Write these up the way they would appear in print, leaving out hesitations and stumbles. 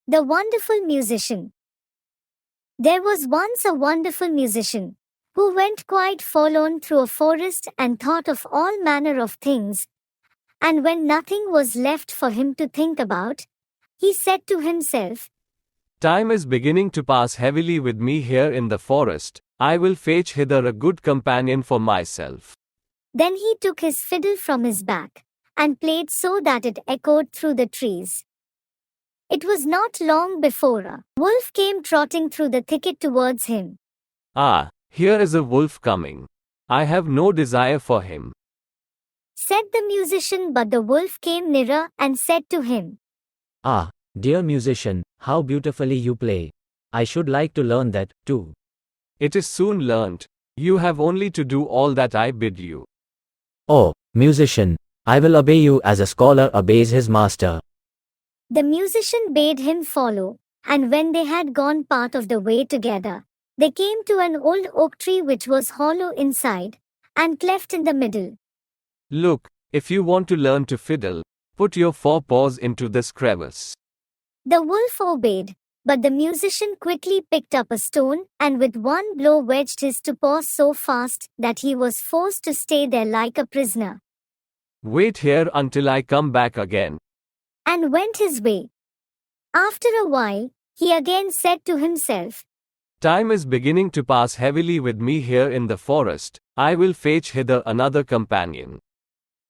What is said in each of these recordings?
The wonderful musician. There was once a wonderful musician who went quite forlorn through a forest and thought of all manner of things, and when nothing was left for him to think about, he said to himself, Time is beginning to pass heavily with me here in the forest. I will fetch hither a good companion for myself. Then he took his fiddle from his back and played so that it echoed through the trees. It was not long before a wolf came trotting through the thicket towards him. Ah, here is a wolf coming. I have no desire for him, Said the musician, but the wolf came nearer and said to him, Ah, dear musician, how beautifully you play. I should like to learn that, too. It is soon learnt. You have only to do all that I bid you. Oh, musician, I will obey you as a scholar obeys his master. The musician bade him follow, and when they had gone part of the way together, they came to an old oak tree which was hollow inside and cleft in the middle. Look, if you want to learn to fiddle, put your forepaws into this crevice. The wolf obeyed, but the musician quickly picked up a stone and with one blow wedged his two paws so fast that he was forced to stay there like a prisoner, Wait here until I come back again. and went his way. After a while, he again said to himself, Time is beginning to pass heavily with me here in the forest. I will fetch hither another companion.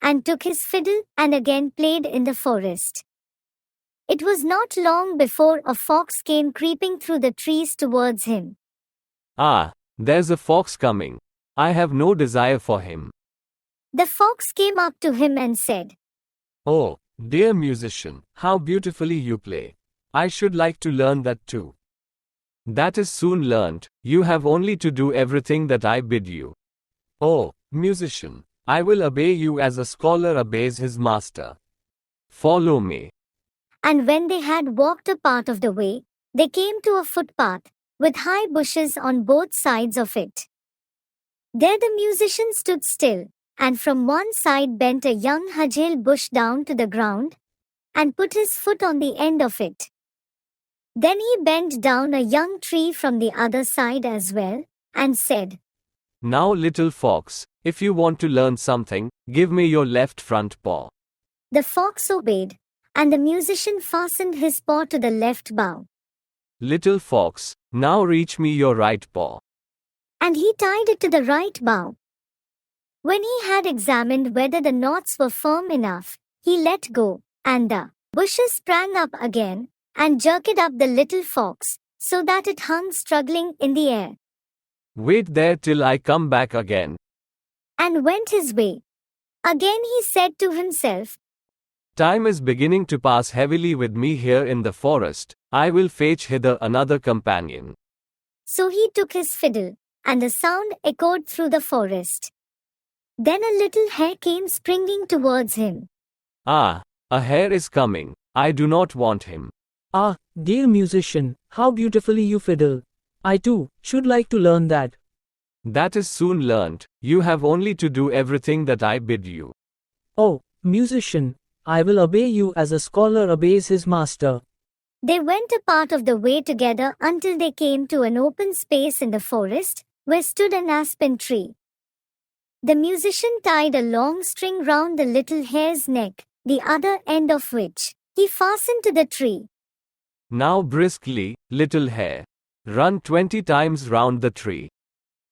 and took his fiddle and again played in the forest. It was not long before a fox came creeping through the trees towards him. Ah, there's a fox coming. I have no desire for him. The fox came up to him and said, Oh, dear musician, how beautifully you play. I should like to learn that too. That is soon learnt. You have only to do everything that I bid you. Oh, musician, I will obey you as a scholar obeys his master. Follow me. And when they had walked a part of the way, they came to a footpath with high bushes on both sides of it. There the musician stood still, and from one side bent a young hazel bush down to the ground, and put his foot on the end of it. Then he bent down a young tree from the other side as well, and said, Now, little fox, if you want to learn something, give me your left front paw. The fox obeyed, and the musician fastened his paw to the left bough. Little fox, now reach me your right paw. And he tied it to the right bough. When he had examined whether the knots were firm enough, he let go, and the bushes sprang up again, and jerked up the little fox, so that it hung struggling in the air, Wait there till I come back again. and went his way. Again he said to himself, Time is beginning to pass heavily with me here in the forest. I will fetch hither another companion. So he took his fiddle, and the sound echoed through the forest. Then a little hare came springing towards him. Ah, a hare is coming. I do not want him. Ah, dear musician, how beautifully you fiddle. I too should like to learn that. That is soon learnt. You have only to do everything that I bid you. Oh, musician, I will obey you as a scholar obeys his master. They went a part of the way together until they came to an open space in the forest, where stood an aspen tree. The musician tied a long string round the little hare's neck, the other end of which he fastened to the tree. Now briskly, little hare. Run 20 times round the tree.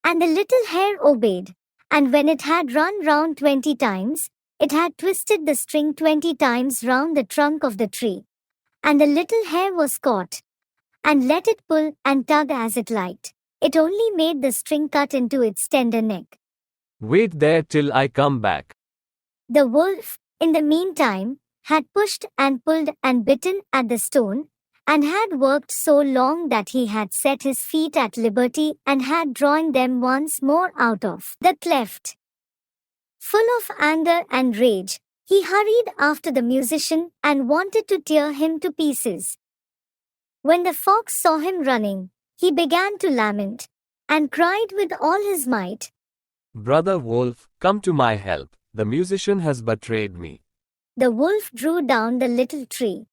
And the little hare obeyed, and when it had run round 20 times, it had twisted the string 20 times round the trunk of the tree. And the little hare was caught, and let it pull and tug as it liked. It only made the string cut into its tender neck. Wait there till I come back. The wolf, in the meantime, had pushed and pulled and bitten at the stone, and had worked so long that he had set his feet at liberty and had drawn them once more out of the cleft. Full of anger and rage, he hurried after the musician and wanted to tear him to pieces. When the fox saw him running, he began to lament, and cried with all his might, Brother Wolf, come to my help. The musician has betrayed me. The wolf drew down the little tree,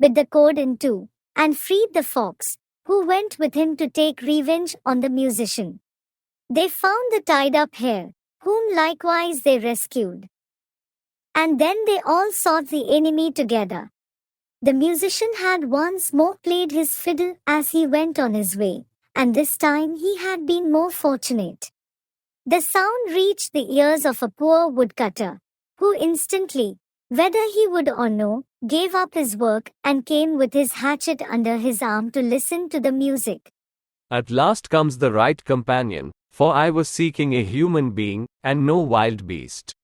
bit the cord in two, and freed the fox, who went with him to take revenge on the musician. They found the tied-up hare, whom likewise they rescued. And then they all sought the enemy together. The musician had once more played his fiddle as he went on his way, and this time he had been more fortunate. The sound reached the ears of a poor woodcutter, who instantly, whether he would or no, gave up his work and came with his hatchet under his arm to listen to the music. At last comes the right companion, for I was seeking a human being, and no wild beast.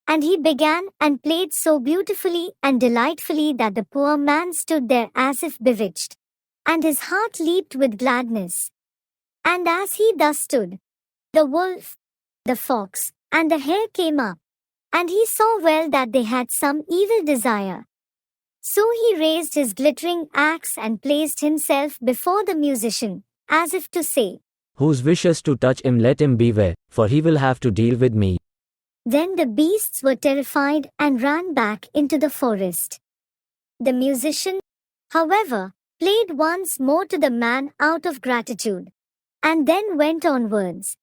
And he began and played so beautifully and delightfully that the poor man stood there as if bewitched, and his heart leaped with gladness. And as he thus stood, the wolf, the fox, and the hare came up, and he saw well that they had some evil desire. So he raised his glittering axe and placed himself before the musician, as if to say, Whose wishes to touch him, let him beware, for he will have to deal with me. Then the beasts were terrified and ran back into the forest. The musician, however, played once more to the man out of gratitude, and then went onwards,